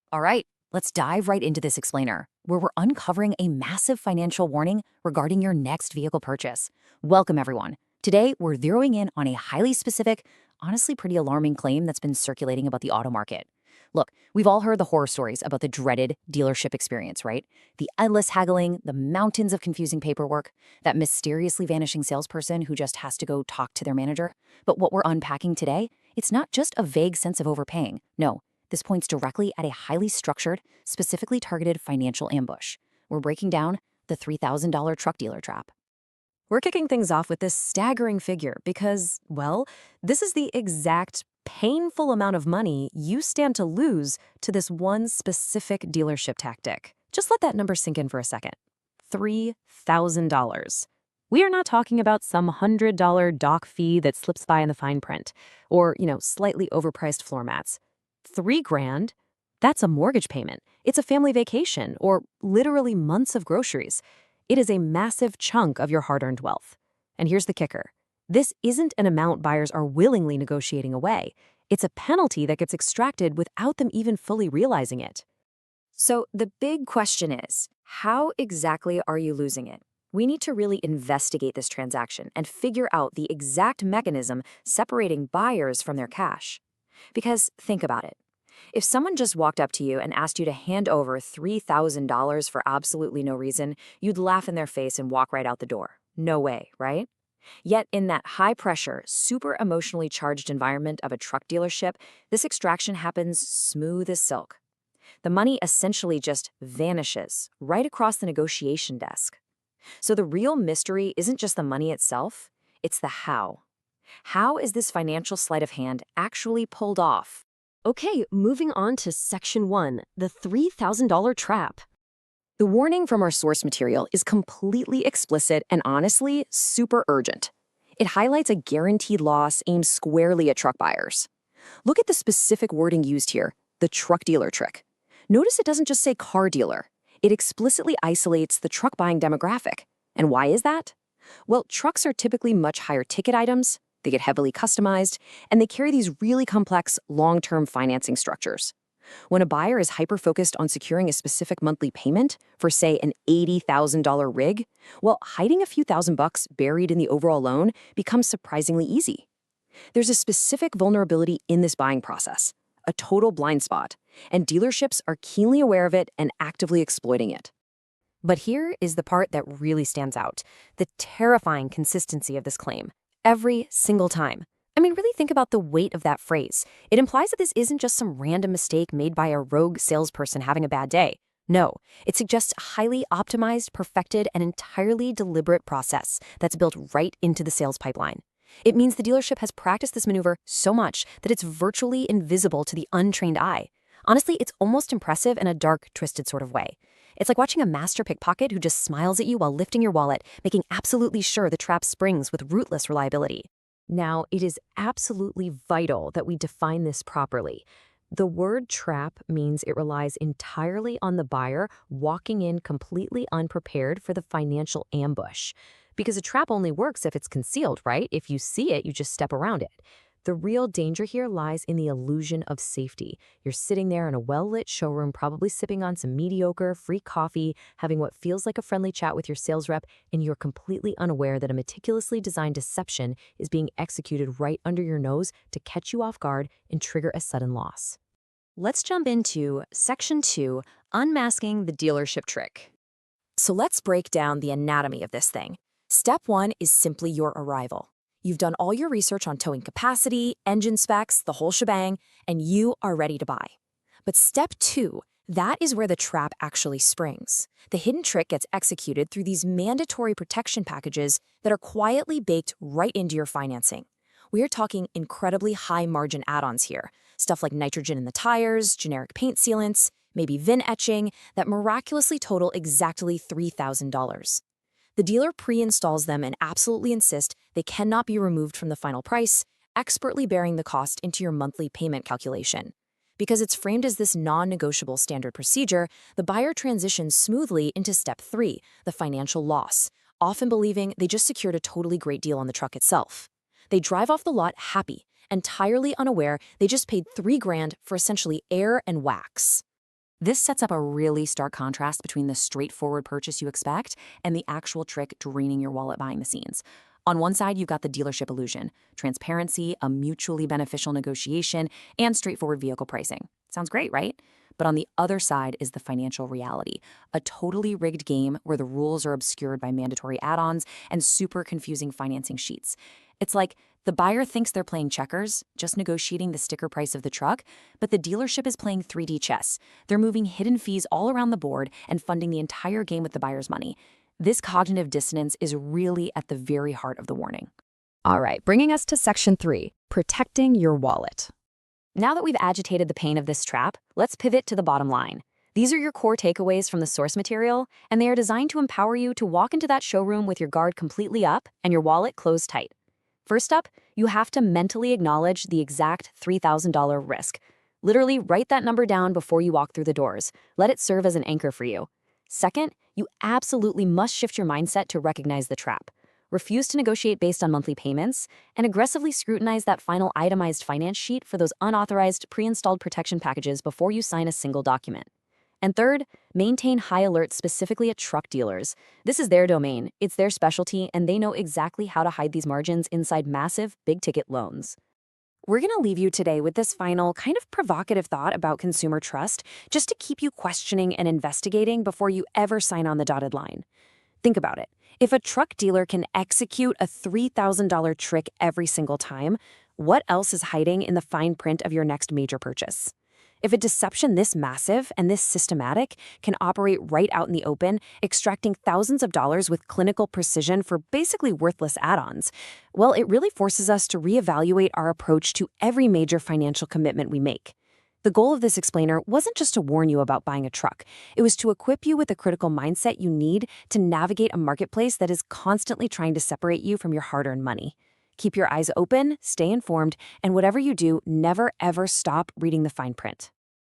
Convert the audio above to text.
All right, let's dive right into this explainer, where we're uncovering a massive financial warning regarding your next vehicle purchase. Welcome, everyone. Today, we're zeroing in on a highly specific, honestly pretty alarming claim that's been circulating about the auto market. Look, we've all heard the horror stories about the dreaded dealership experience, right? The endless haggling, the mountains of confusing paperwork, that mysteriously vanishing salesperson who just has to go talk to their manager. But what we're unpacking today, it's not just a vague sense of overpaying. No, this points directly at a highly structured, specifically targeted financial ambush. We're breaking down the $3,000 truck dealer trap. We're kicking things off with this staggering figure because, well, this is the exact painful amount of money you stand to lose to this one specific dealership tactic. Just let that number sink in for a second. $3,000. We are not talking about some $100 dock fee that slips by in the fine print or, slightly overpriced floor mats. 3 grand? That's a mortgage payment. It's a family vacation or literally months of groceries. It is a massive chunk of your hard-earned wealth. And here's the kicker. This isn't an amount buyers are willingly negotiating away. It's a penalty that gets extracted without them even fully realizing it. So the big question is, how exactly are you losing it? We need to really investigate this transaction and figure out the exact mechanism separating buyers from their cash. Because think about it. If someone just walked up to you and asked you to hand over $3,000 for absolutely no reason, you'd laugh in their face and walk right out the door. No way, right? Yet in that high-pressure, super emotionally charged environment of a truck dealership, this extraction happens smooth as silk. The money essentially just vanishes right across the negotiation desk. So the real mystery isn't just the money itself, it's the how. How is this financial sleight of hand actually pulled off? Okay, moving on to Section 1, the $3,000 trap. The warning from our source material is completely explicit and honestly super urgent. It highlights a guaranteed loss aimed squarely at truck buyers. Look at the specific wording used here, the truck dealer trick. Notice it doesn't just say car dealer. It explicitly isolates the truck buying demographic. And why is that? Well, trucks are typically much higher ticket items, they get heavily customized, and they carry these really complex long-term financing structures. When a buyer is hyper-focused on securing a specific monthly payment for, say, an $80,000 rig, well, hiding a few $1,000 buried in the overall loan becomes surprisingly easy. There's a specific vulnerability in this buying process, a total blind spot, and dealerships are keenly aware of it and actively exploiting it. But here is the part that really stands out, the terrifying consistency of this claim. Every single time. I mean, really think about the weight of that phrase. It implies that this isn't just some random mistake made by a rogue salesperson having a bad day. No, it suggests a highly optimized, perfected, and entirely deliberate process that's built right into the sales pipeline. It means the dealership has practiced this maneuver so much that it's virtually invisible to the untrained eye. Honestly, it's almost impressive in a dark, twisted sort of way. It's like watching a master pickpocket who just smiles at you while lifting your wallet, making absolutely sure the trap springs with rootless reliability. Now, it is absolutely vital that we define this properly. The word trap means it relies entirely on the buyer walking in completely unprepared for the financial ambush. Because a trap only works if it's concealed, right? If you see it, you just step around it. The real danger here lies in the illusion of safety. You're sitting there in a well-lit showroom, probably sipping on some mediocre, free coffee, having what feels like a friendly chat with your sales rep, and you're completely unaware that a meticulously designed deception is being executed right under your nose to catch you off guard and trigger a sudden loss. Let's jump into Section 2, Unmasking the Dealership Trick. So let's break down the anatomy of this thing. Step 1 is simply your arrival. You've done all your research on towing capacity, engine specs, the whole shebang, and you are ready to buy. But step 2, that is where the trap actually springs. The hidden trick gets executed through these mandatory protection packages that are quietly baked right into your financing. We are talking incredibly high-margin add-ons here, stuff like nitrogen in the tires, generic paint sealants, maybe VIN etching, that miraculously total exactly $3,000. The dealer pre-installs them and absolutely insist they cannot be removed from the final price, expertly bearing the cost into your monthly payment calculation. Because it's framed as this non-negotiable standard procedure, the buyer transitions smoothly into step 3, the financial loss, often believing they just secured a totally great deal on the truck itself. They drive off the lot happy, entirely unaware they just paid $3 grand for essentially air and wax. This sets up a really stark contrast between the straightforward purchase you expect and the actual trick draining your wallet behind the scenes. On one side, you've got the dealership illusion, transparency, a mutually beneficial negotiation, and straightforward vehicle pricing. Sounds great, right? But on the other side is the financial reality, a totally rigged game where the rules are obscured by mandatory add-ons and super confusing financing sheets. It's like the buyer thinks they're playing checkers, just negotiating the sticker price of the truck, but the dealership is playing 3D chess. They're moving hidden fees all around the board and funding the entire game with the buyer's money. This cognitive dissonance is really at the very heart of the warning. All right, bringing us to Section 3, protecting your wallet. Now that we've agitated the pain of this trap, let's pivot to the bottom line. These are your core takeaways from the source material, and they are designed to empower you to walk into that showroom with your guard completely up and your wallet closed tight. First up, you have to mentally acknowledge the exact $3,000 risk. Literally write that number down before you walk through the doors. Let it serve as an anchor for you. Second, you absolutely must shift your mindset to recognize the trap. Refuse to negotiate based on monthly payments, and aggressively scrutinize that final itemized finance sheet for those unauthorized pre-installed protection packages before you sign a single document. And third, maintain high alert specifically at truck dealers. This is their domain, it's their specialty, and they know exactly how to hide these margins inside massive, big-ticket loans. We're going to leave you today with this final, kind of provocative thought about consumer trust, just to keep you questioning and investigating before you ever sign on the dotted line. Think about it. If a truck dealer can execute a $3,000 trick every single time, what else is hiding in the fine print of your next major purchase? If a deception this massive and this systematic can operate right out in the open, extracting thousands of dollars with clinical precision for basically worthless add-ons, well, it really forces us to reevaluate our approach to every major financial commitment we make. The goal of this explainer wasn't just to warn you about buying a truck. It was to equip you with the critical mindset you need to navigate a marketplace that is constantly trying to separate you from your hard-earned money. Keep your eyes open, stay informed, and whatever you do, never ever stop reading the fine print.